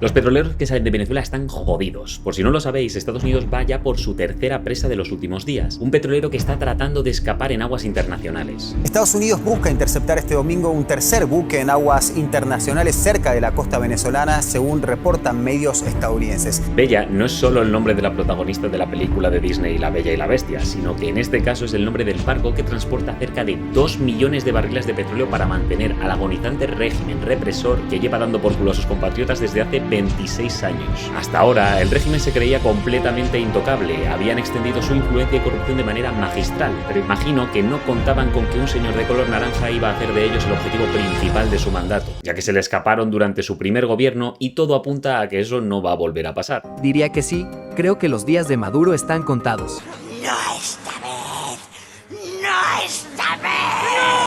Los petroleros que salen de Venezuela están jodidos. Por si no lo sabéis, Estados Unidos va ya por su tercera presa de los últimos días. Un petrolero que está tratando de escapar en aguas internacionales. Estados Unidos busca interceptar este domingo un tercer buque en aguas internacionales cerca de la costa venezolana, según reportan medios estadounidenses. Bella no es solo el nombre de la protagonista de la película de Disney La Bella y la Bestia, sino que en este caso es el nombre del barco que transporta cerca de 2 millones de barriles de petróleo para mantener al agonizante régimen represor que lleva dando por culo a sus compatriotas desde hace 26 años. Hasta ahora, el régimen se creía completamente intocable, habían extendido su influencia y corrupción de manera magistral, pero imagino que no contaban con que un señor de color naranja iba a hacer de ellos el objetivo principal de su mandato, ya que se le escaparon durante su primer gobierno y todo apunta a que eso no va a volver a pasar. Diría que sí, creo que los días de Maduro están contados. No esta vez, no esta vez.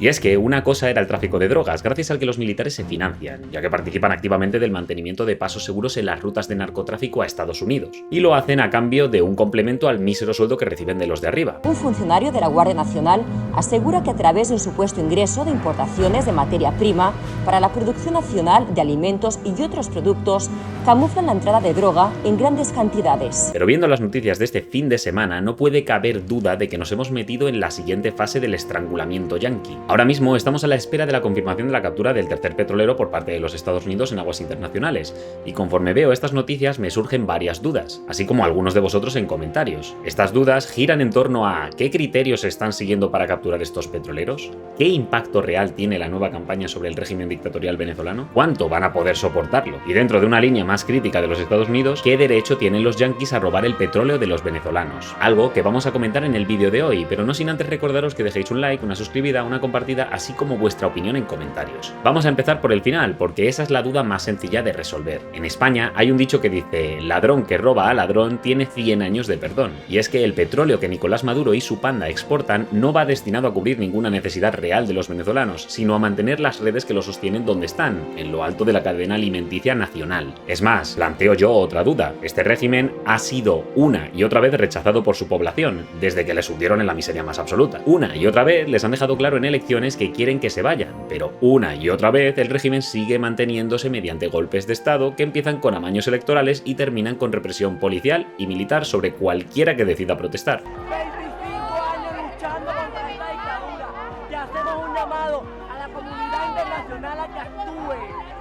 Y es que una cosa era el tráfico de drogas, gracias al que los militares se financian, ya que participan activamente del mantenimiento de pasos seguros en las rutas de narcotráfico a Estados Unidos, y lo hacen a cambio de un complemento al mísero sueldo que reciben de los de arriba. Un funcionario de la Guardia Nacional asegura que a través de un supuesto ingreso de importaciones de materia prima para la producción nacional de alimentos y otros productos, camuflan la entrada de droga en grandes cantidades. Pero viendo las noticias de este fin de semana, no puede caber duda de que nos hemos metido en la siguiente fase del estrangulamiento yanqui. Ahora mismo estamos a la espera de la confirmación de la captura del tercer petrolero por parte de los Estados Unidos en aguas internacionales, y conforme veo estas noticias me surgen varias dudas, así como algunos de vosotros en comentarios. Estas dudas giran en torno a ¿qué criterios se están siguiendo para capturar estos petroleros? ¿Qué impacto real tiene la nueva campaña sobre el régimen dictatorial venezolano? ¿Cuánto van a poder soportarlo? Y dentro de una línea más crítica de los Estados Unidos, ¿qué derecho tienen los yanquis a robar el petróleo de los venezolanos? Algo que vamos a comentar en el vídeo de hoy, pero no sin antes recordaros que dejéis un like, una suscribida, una compartida, así como vuestra opinión en comentarios. Vamos a empezar por el final, porque esa es la duda más sencilla de resolver. En España hay un dicho que dice: ladrón que roba a ladrón tiene 100 años de perdón. Y es que el petróleo que Nicolás Maduro y su panda exportan no va destinado a cubrir ninguna necesidad real de los venezolanos, sino a mantener las redes que lo sostienen donde están, en lo alto de la cadena alimenticia nacional. Es más, planteo yo otra duda. Este régimen ha sido una y otra vez rechazado por su población, desde que les hundieron en la miseria más absoluta. Una y otra vez les han dejado claro en elecciones que quieren que se vayan, pero una y otra vez el régimen sigue manteniéndose mediante golpes de estado que empiezan con amaños electorales y terminan con represión policial y militar sobre cualquiera que decida protestar. 25 años luchando contra esta dictadura y hacemos un llamado a la comunidad internacional a que actúe.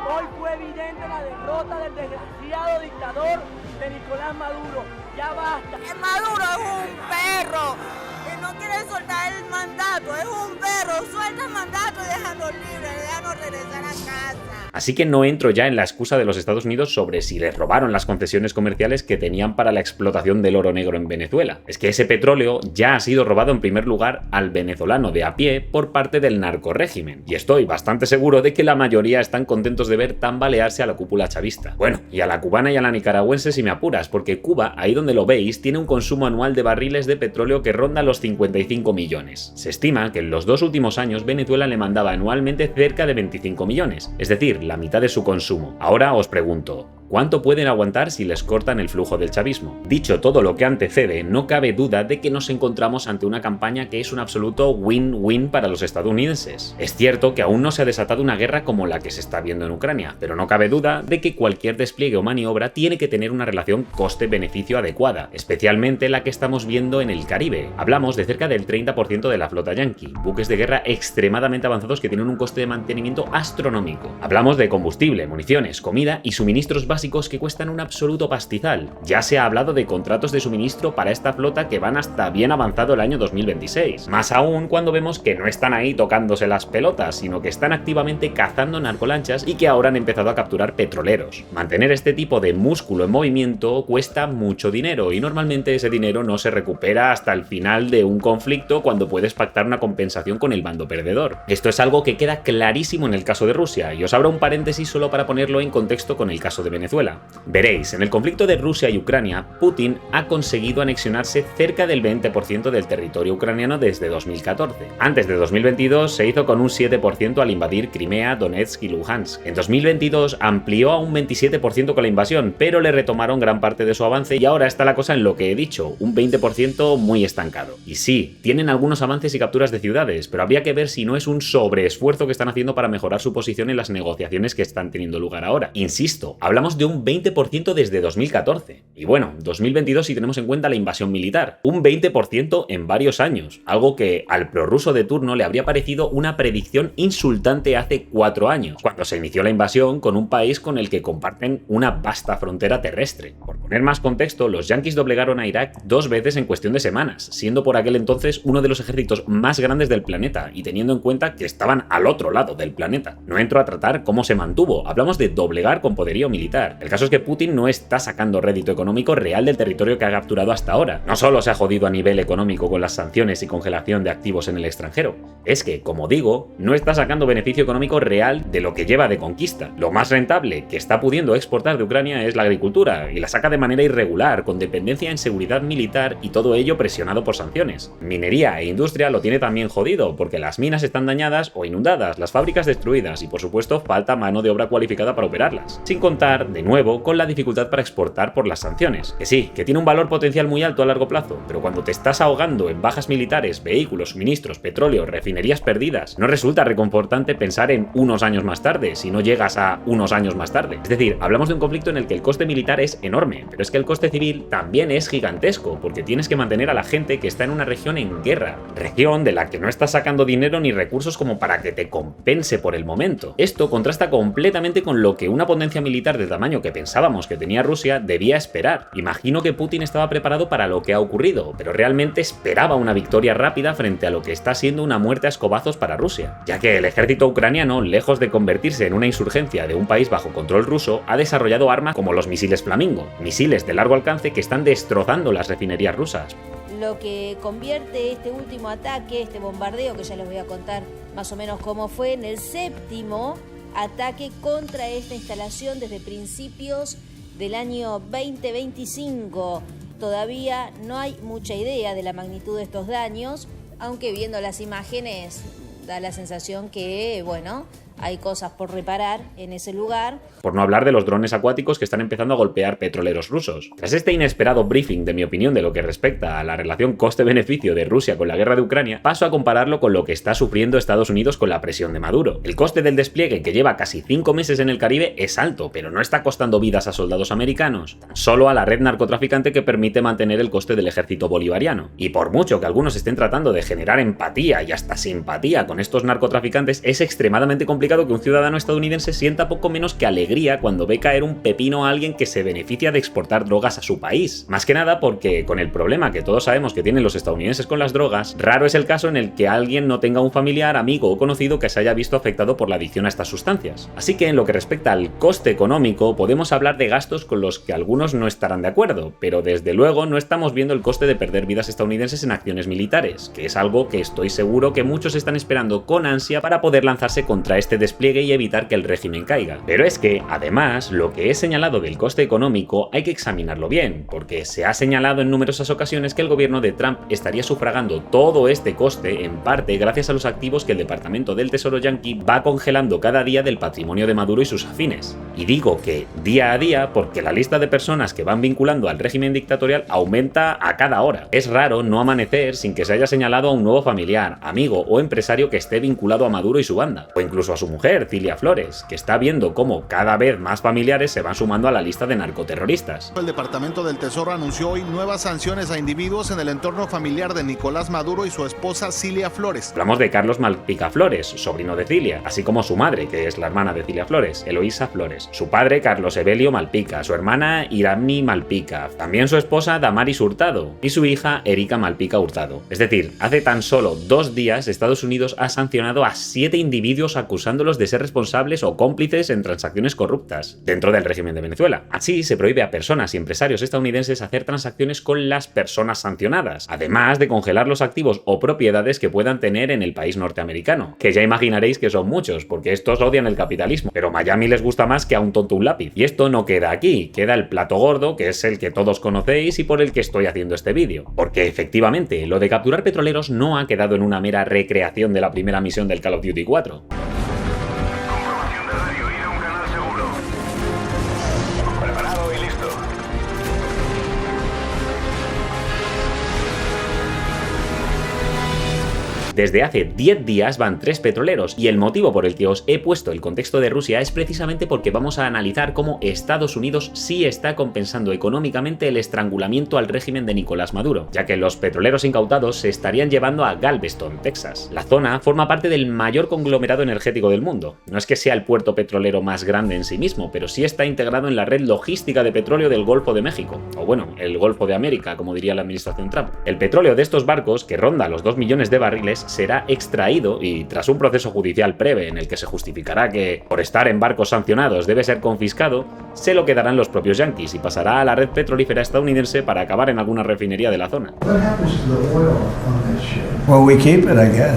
Hoy fue evidente la derrota del desgraciado dictador de Nicolás Maduro. Ya basta. Maduro es un perro y no quiere soltar el mandato, es un perro, suelta el mandato y déjanos libres, déjanos regresar a casa. Así que no entro ya en la excusa de los Estados Unidos sobre si les robaron las concesiones comerciales que tenían para la explotación del oro negro en Venezuela. Es que ese petróleo ya ha sido robado en primer lugar al venezolano de a pie por parte del narcorrégimen, y estoy bastante seguro de que la mayoría están contentos de ver tambalearse a la cúpula chavista. Bueno, y a la cubana y a la nicaragüense si me apuras, porque Cuba, ahí donde lo veis, tiene un consumo anual de barriles de petróleo que ronda los 55 millones. Se estima que en los 2 últimos años Venezuela le mandaba anualmente cerca de 25 millones, es decir, la mitad de su consumo. Ahora os pregunto, ¿cuánto pueden aguantar si les cortan el flujo del chavismo? Dicho todo lo que antecede, no cabe duda de que nos encontramos ante una campaña que es un absoluto win-win para los estadounidenses. Es cierto que aún no se ha desatado una guerra como la que se está viendo en Ucrania, pero no cabe duda de que cualquier despliegue o maniobra tiene que tener una relación coste-beneficio adecuada, especialmente la que estamos viendo en el Caribe. Hablamos de cerca del 30% de la flota yanqui, buques de guerra extremadamente avanzados que tienen un coste de mantenimiento astronómico. Hablamos de combustible, municiones, comida y suministros básicos que cuestan un absoluto pastizal. Ya se ha hablado de contratos de suministro para esta flota que van hasta bien avanzado el año 2026. Más aún cuando vemos que no están ahí tocándose las pelotas, sino que están activamente cazando narcolanchas y que ahora han empezado a capturar petroleros. Mantener este tipo de músculo en movimiento cuesta mucho dinero y normalmente ese dinero no se recupera hasta el final de un conflicto cuando puedes pactar una compensación con el bando perdedor. Esto es algo que queda clarísimo en el caso de Rusia, y os abro un paréntesis solo para ponerlo en contexto con el caso de Venezuela. Veréis, en el conflicto de Rusia y Ucrania, Putin ha conseguido anexionarse cerca del 20% del territorio ucraniano desde 2014. Antes de 2022 se hizo con un 7% al invadir Crimea, Donetsk y Luhansk. En 2022 amplió a un 27% con la invasión, pero le retomaron gran parte de su avance y ahora está la cosa en lo que he dicho, un 20% muy estancado. Y sí, tienen algunos avances y capturas de ciudades, pero habría que ver si no es un sobreesfuerzo que están haciendo para mejorar su posición en las negociaciones que están teniendo lugar ahora. Insisto, hablamos hablamos de un 20% desde 2014. Y bueno, 2022 si tenemos en cuenta la invasión militar. Un 20% en varios años, algo que al prorruso de turno le habría parecido una predicción insultante hace 4 años, cuando se inició la invasión con un país con el que comparten una vasta frontera terrestre. Por poner más contexto, los yanquis doblegaron a Irak 2 veces en cuestión de semanas, siendo por aquel entonces uno de los ejércitos más grandes del planeta y teniendo en cuenta que estaban al otro lado del planeta. No entro a tratar cómo se mantuvo, hablamos de doblegar con poderío militar. El caso es que Putin no está sacando rédito económico real del territorio que ha capturado hasta ahora. No solo se ha jodido a nivel económico con las sanciones y congelación de activos en el extranjero, es que, como digo, no está sacando beneficio económico real de lo que lleva de conquista. Lo más rentable que está pudiendo exportar de Ucrania es la agricultura, y la saca de manera irregular, con dependencia en seguridad militar y todo ello presionado por sanciones. Minería e industria lo tiene también jodido, porque las minas están dañadas o inundadas, las fábricas destruidas y por supuesto falta mano de obra cualificada para operarlas. Sin contar, de nuevo, con la dificultad para exportar por las sanciones. Que sí, que tiene un valor potencial muy alto a largo plazo, pero cuando te estás ahogando en bajas militares, vehículos, suministros, petróleo, refinerías perdidas, no resulta reconfortante pensar en unos años más tarde, si no llegas a unos años más tarde. Es decir, hablamos de un conflicto en el que el coste militar es enorme, pero es que el coste civil también es gigantesco, porque tienes que mantener a la gente que está en una región en guerra, región de la que no estás sacando dinero ni recursos como para que te compense por el momento. Esto contrasta completamente con lo que una potencia militar del tamaño que pensábamos que tenía Rusia debía esperar. Imagino que Putin estaba preparado para lo que ha ocurrido, pero realmente esperaba una victoria rápida frente a lo que está siendo una muerte a escobazos para Rusia, ya que el ejército ucraniano, lejos de convertirse en una insurgencia de un país bajo control ruso, ha desarrollado armas como los misiles Flamingo, misiles de largo alcance que están destrozando las refinerías rusas. Lo que convierte este último ataque, este bombardeo, que ya les voy a contar más o menos cómo fue, en el 7º ataque contra esta instalación desde principios del año 2025. Todavía no hay mucha idea de la magnitud de estos daños, aunque viendo las imágenes da la sensación que, bueno, hay cosas por reparar en ese lugar. Por no hablar de los drones acuáticos que están empezando a golpear petroleros rusos. Tras este inesperado briefing de mi opinión de lo que respecta a la relación coste-beneficio de Rusia con la guerra de Ucrania, paso a compararlo con lo que está sufriendo Estados Unidos con la presión de Maduro. El coste del despliegue, que lleva casi 5 meses en el Caribe, es alto, pero no está costando vidas a soldados americanos, solo a la red narcotraficante que permite mantener el coste del ejército bolivariano. Y por mucho que algunos estén tratando de generar empatía y hasta simpatía con estos narcotraficantes, es extremadamente complicado que un ciudadano estadounidense sienta poco menos que alegría cuando ve caer un pepino a alguien que se beneficia de exportar drogas a su país. Más que nada porque, con el problema que todos sabemos que tienen los estadounidenses con las drogas, raro es el caso en el que alguien no tenga un familiar, amigo o conocido que se haya visto afectado por la adicción a estas sustancias. Así que en lo que respecta al coste económico, podemos hablar de gastos con los que algunos no estarán de acuerdo, pero desde luego no estamos viendo el coste de perder vidas estadounidenses en acciones militares, que es algo que estoy seguro que muchos están esperando con ansia para poder lanzarse contra este despliegue y evitar que el régimen caiga. Pero es que, además, lo que he señalado del coste económico hay que examinarlo bien, porque se ha señalado en numerosas ocasiones que el gobierno de Trump estaría sufragando todo este coste en parte gracias a los activos que el Departamento del Tesoro yanqui va congelando cada día del patrimonio de Maduro y sus afines. Y digo que día a día porque la lista de personas que van vinculando al régimen dictatorial aumenta a cada hora. Es raro no amanecer sin que se haya señalado a un nuevo familiar, amigo o empresario que esté vinculado a Maduro y su banda, o incluso a su mujer, Cilia Flores, que está viendo cómo cada vez más familiares se van sumando a la lista de narcoterroristas. El Departamento del Tesoro anunció hoy nuevas sanciones a individuos en el entorno familiar de Nicolás Maduro y su esposa Cilia Flores. Hablamos de Carlos Malpica Flores, sobrino de Cilia, así como su madre, que es la hermana de Cilia Flores, Eloísa Flores, su padre Carlos Evelio Malpica, su hermana Iramni Malpica, también su esposa Damaris Hurtado y su hija Erika Malpica Hurtado. Es decir, hace tan solo 2 días Estados Unidos ha sancionado a 7 individuos acusándolos de ser responsables o cómplices en transacciones corruptas dentro del régimen de Venezuela. Así se prohíbe a personas y empresarios estadounidenses hacer transacciones con las personas sancionadas, además de congelar los activos o propiedades que puedan tener en el país norteamericano, que ya imaginaréis que son muchos, porque estos odian el capitalismo, pero Miami les gusta más que a un tonto un lápiz. Y esto no queda aquí, queda el plato gordo, que es el que todos conocéis y por el que estoy haciendo este vídeo. Porque efectivamente, lo de capturar petroleros no ha quedado en una mera recreación de la primera misión del Call of Duty 4. Desde hace 10 días van 3 petroleros y el motivo por el que os he puesto el contexto de Rusia es precisamente porque vamos a analizar cómo Estados Unidos sí está compensando económicamente el estrangulamiento al régimen de Nicolás Maduro, ya que los petroleros incautados se estarían llevando a Galveston, Texas. La zona forma parte del mayor conglomerado energético del mundo. No es que sea el puerto petrolero más grande en sí mismo, pero sí está integrado en la red logística de petróleo del Golfo de México, o bueno, el Golfo de América, como diría la administración Trump. El petróleo de estos barcos, que ronda los 2 millones de barriles, será extraído y, tras un proceso judicial breve en el que se justificará que, por estar en barcos sancionados, debe ser confiscado, se lo quedarán los propios yanquis y pasará a la red petrolífera estadounidense para acabar en alguna refinería de la zona.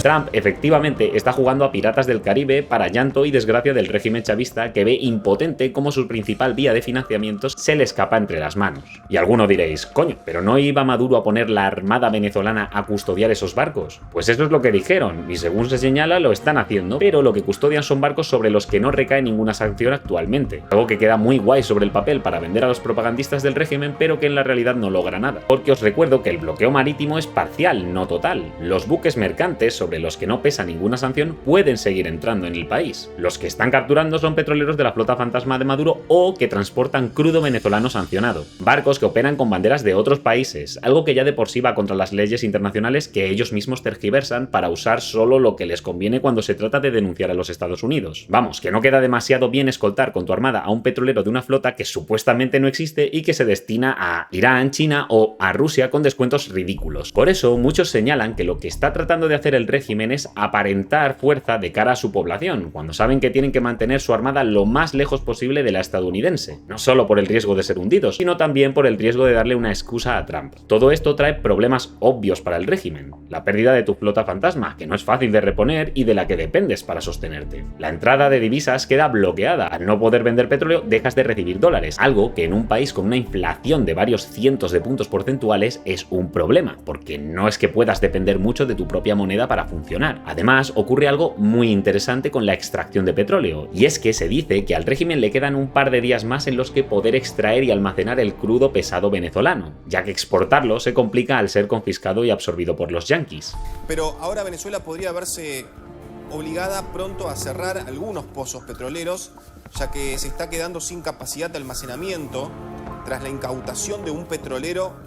Trump efectivamente está jugando a piratas del Caribe para llanto y desgracia del régimen chavista, que ve impotente cómo su principal vía de financiamientos se le escapa entre las manos. Y alguno diréis, coño, ¿pero no iba Maduro a poner la armada venezolana a custodiar esos barcos? Pues eso es lo que dijeron, y según se señala lo están haciendo, pero lo que custodian son barcos sobre los que no recae ninguna sanción actualmente. Algo que queda muy guay sobre el papel para vender a los propagandistas del régimen, pero que en la realidad no logra nada. Porque os recuerdo que el bloqueo marítimo es parcial, no total. Los buques mercantes, sobre los que no pesa ninguna sanción, pueden seguir entrando en el país. Los que están capturando son petroleros de la flota fantasma de Maduro o que transportan crudo venezolano sancionado. Barcos que operan con banderas de otros países, algo que ya de por sí va contra las leyes internacionales que ellos mismos tergiversan para usar solo lo que les conviene cuando se trata de denunciar a los Estados Unidos. Vamos, que no queda demasiado bien escoltar con tu armada a un petrolero de una flota que supuestamente no existe y que se destina a Irán, China o a Rusia con descuentos ridículos. Por eso, muchos señalan que lo que está tratando de hacer el régimen es aparentar fuerza de cara a su población, cuando saben que tienen que mantener su armada lo más lejos posible de la estadounidense, no solo por el riesgo de ser hundidos, sino también por el riesgo de darle una excusa a Trump. Todo esto trae problemas obvios para el régimen: la pérdida de tu flota fantasma, que no es fácil de reponer y de la que dependes para sostenerte. La entrada de divisas queda bloqueada. Al no poder vender petróleo, dejas de recibir dólares, algo que en un país con una inflación de varios cientos de puntos porcentuales es un problema, porque no es que puedas depender mucho de tu propia moneda para funcionar. Además, ocurre algo muy interesante con la extracción de petróleo, y es que se dice que al régimen le quedan un par de días más en los que poder extraer y almacenar el crudo pesado venezolano, ya que exportarlo se complica al ser confiscado y absorbido por los yanquis. Pero ahora Venezuela podría verse obligada pronto a cerrar algunos pozos petroleros, ya que se está quedando sin capacidad de almacenamiento tras la incautación de un petrolero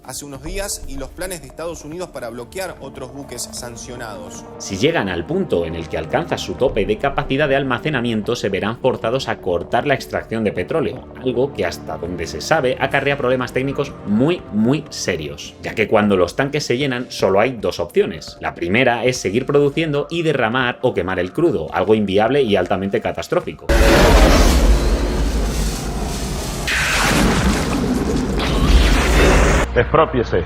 hace unos días y los planes de Estados Unidos para bloquear otros buques sancionados. Si llegan al punto en el que alcanza su tope de capacidad de almacenamiento, se verán forzados a cortar la extracción de petróleo, algo que hasta donde se sabe acarrea problemas técnicos muy serios, ya que cuando los tanques se llenan solo hay dos opciones. La primera es seguir produciendo y derramar o quemar el crudo, algo inviable y altamente catastrófico. Exprópiese.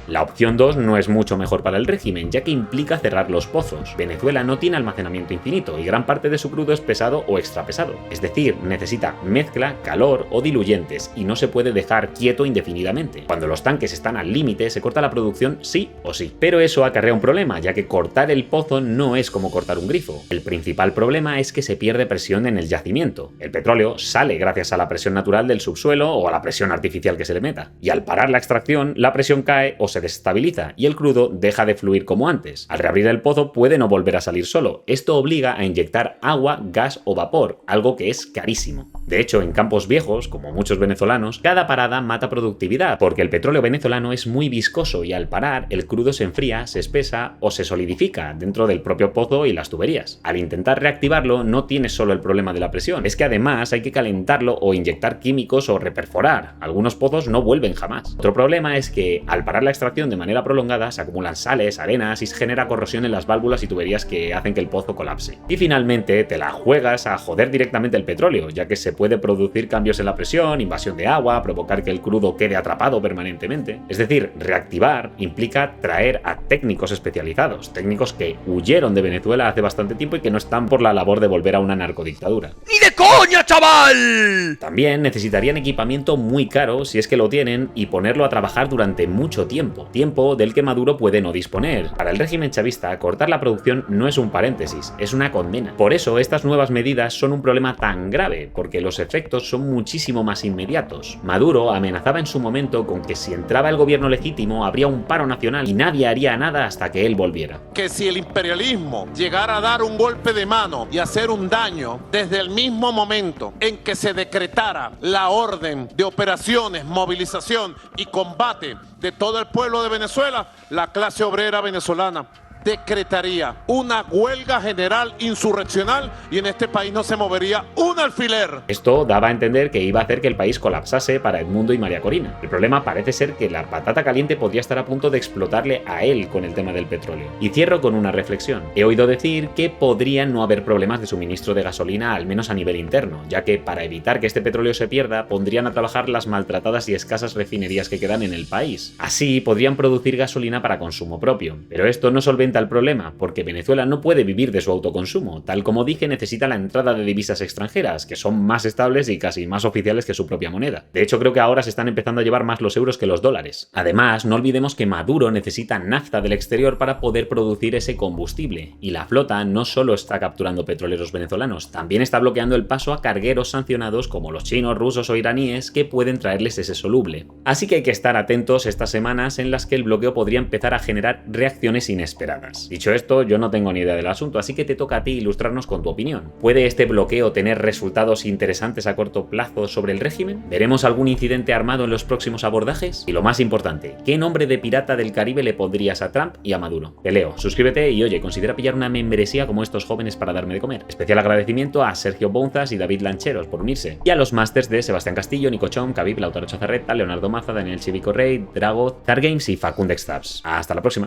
La opción 2 no es mucho mejor para el régimen, ya que implica cerrar los pozos. Venezuela no tiene almacenamiento infinito y gran parte de su crudo es pesado o extrapesado. Es decir, necesita mezcla, calor o diluyentes y no se puede dejar quieto indefinidamente. Cuando los tanques están al límite, se corta la producción sí o sí. Pero eso acarrea un problema, ya que cortar el pozo no es como cortar un grifo. El principal problema es que se pierde presión en el yacimiento. El petróleo sale gracias a la presión natural del subsuelo o a la presión artificial que se le meta. Y al parar la extracción, la presión cae o se desestabiliza y el crudo deja de fluir como antes. Al reabrir el pozo puede no volver a salir solo. Esto obliga a inyectar agua, gas o vapor, algo que es carísimo. De hecho, en campos viejos, como muchos venezolanos, cada parada mata productividad, porque el petróleo venezolano es muy viscoso y al parar el crudo se enfría, se espesa o se solidifica dentro del propio pozo y las tuberías. Al intentar reactivarlo no tienes solo el problema de la presión, es que además hay que calentarlo o inyectar químicos o reperforar. Algunos pozos no vuelven jamás. Otro problema es que al parar la extracción de manera prolongada se acumulan sales, arenas y se genera corrosión en las válvulas y tuberías que hacen que el pozo colapse. Y finalmente te la juegas a joder directamente el petróleo, ya que se puede producir cambios en la presión, invasión de agua, provocar que el crudo quede atrapado permanentemente. Es decir, reactivar implica traer a técnicos especializados, técnicos que huyeron de Venezuela hace bastante tiempo y que no están por la labor de volver a una narcodictadura. ¡Ni de coña, chaval! También necesitarían equipamiento muy caro, si es que lo tienen, y ponerlo a trabajar durante mucho tiempo, tiempo del que Maduro puede no disponer. Para el régimen chavista, cortar la producción no es un paréntesis, es una condena. Por eso, estas nuevas medidas son un problema tan grave, porque los efectos son muchísimo más inmediatos. Maduro amenazaba en su momento con que si entraba el gobierno legítimo habría un paro nacional y nadie haría nada hasta que él volviera. Que si el imperialismo llegara a dar un golpe de mano y hacer un daño desde el mismo momento en que se decretara la orden de operaciones, movilización y combate de todo el pueblo de Venezuela, la clase obrera venezolana decretaría una huelga general insurreccional y en este país no se movería un alfiler. Esto daba a entender que iba a hacer que el país colapsase para Edmundo y María Corina. El problema parece ser que la patata caliente podría estar a punto de explotarle a él con el tema del petróleo. Y cierro con una reflexión. He oído decir que podrían no haber problemas de suministro de gasolina, al menos a nivel interno, ya que para evitar que este petróleo se pierda, pondrían a trabajar las maltratadas y escasas refinerías que quedan en el país. Así podrían producir gasolina para consumo propio. Pero esto no solventa el problema, porque Venezuela no puede vivir de su autoconsumo. Tal como dije, necesita la entrada de divisas extranjeras, que son más estables y casi más oficiales que su propia moneda. De hecho, creo que ahora se están empezando a llevar más los euros que los dólares. Además, no olvidemos que Maduro necesita nafta del exterior para poder producir ese combustible, y la flota no solo está capturando petroleros venezolanos, también está bloqueando el paso a cargueros sancionados como los chinos, rusos o iraníes que pueden traerles ese soluble. Así que hay que estar atentos estas semanas en las que el bloqueo podría empezar a generar reacciones inesperadas. Dicho esto, yo no tengo ni idea del asunto, así que te toca a ti ilustrarnos con tu opinión. ¿Puede este bloqueo tener resultados interesantes a corto plazo sobre el régimen? ¿Veremos algún incidente armado en los próximos abordajes? Y lo más importante, ¿qué nombre de pirata del Caribe le pondrías a Trump y a Maduro? Te leo, suscríbete y oye, considera pillar una membresía como estos jóvenes para darme de comer. Especial agradecimiento a Sergio Bounzas y David Lancheros por unirse, y a los másters de Sebastián Castillo, Nico Chom, Khabib, Lautaro Chazarreta, Leonardo Maza, Daniel Chivico Rey, Drago, Targames y Facundex Tabs. Hasta la próxima.